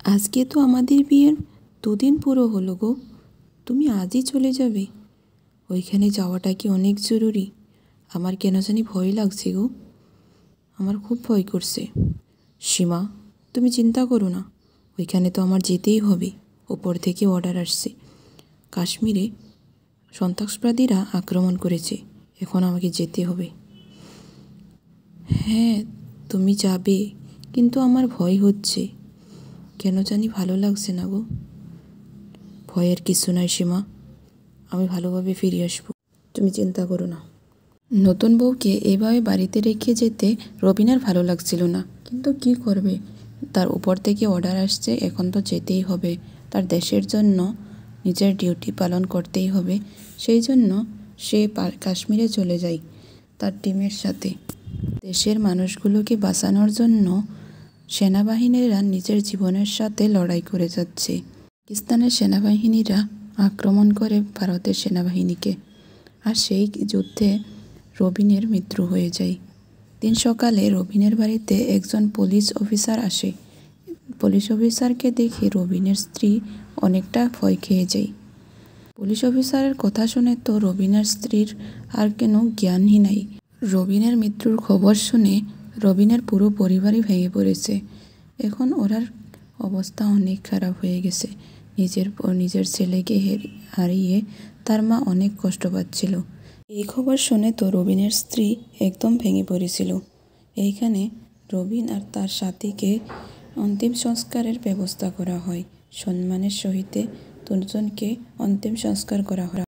আজকে তো আমাদের বিয়ের 2 দিন পুরো হলো গো। তুমি আজই চলে যাবে? ওইখানে যাওয়াটা কি অনেক জরুরি? আমার কেন জানি ভয় লাগছে গো। আমার খুব ভয় করছে। সীমা, তুমি চিন্তা করো না, ওইখানে তো আমার যেতেই হবে। ওপর থেকে অর্ডার আসছে, কাশ্মীরে সন্ত্রাসবাদীরা আক্রমণ করেছে, এখন আমাকে যেতে হবে। হ্যাঁ, তুমি যাবে, কিন্তু আমার ভয় হচ্ছে, কেন জানি ভালো লাগছে না গো। ভয়ের কিছু নাই সীমা, আমি ভালোভাবে ফিরে আসবো, তুমি চিন্তা করো না। নতুন বউকে এভাবে বাড়িতে রেখে যেতে রবিনার ভালো লাগছিল না, কিন্তু কি করবে, তার উপর থেকে অর্ডার আসছে, এখন তো যেতেই হবে। তার দেশের জন্য নিজের ডিউটি পালন করতেই হবে। সেই জন্য সে কাশ্মীরে চলে যায় তার টিমের সাথে। দেশের মানুষগুলোকে বাঁচানোর জন্য সেনাবাহিনীরা নিজের জীবনের সাথে লড়াই করে যাচ্ছে। পাকিস্তানের সেনাবাহিনীরা আক্রমণ করে ভারতের সেনাবাহিনীকে, আর সেই যুদ্ধে রবিনের মৃত্যু হয়ে যায়। দিন সকালে রবিনের বাড়িতে একজন পুলিশ অফিসার আসে। পুলিশ অফিসারকে দেখে রবিনের স্ত্রী অনেকটা ভয় খেয়ে যায়। পুলিশ অফিসারের কথা শুনে তো রবিনের স্ত্রীর আর কেন জ্ঞানই নাই। রবিনের মৃত্যুর খবর শুনে রবিনের পুরো পরিবারই ভেঙে পড়েছে। এখন ওরার অবস্থা অনেক খারাপ হয়ে গেছে। নিজের ছেলেকে হারিয়ে তার মা অনেক কষ্ট পাচ্ছিল। এই খবর শুনে তো রবিনের স্ত্রী একদম ভেঙে পড়েছিল। এইখানে রবিন আর তার সাথীকে অন্তিম সংস্কারের ব্যবস্থা করা হয়। সম্মানের সহিতে দুজনকে অন্তিম সংস্কার করা হয়।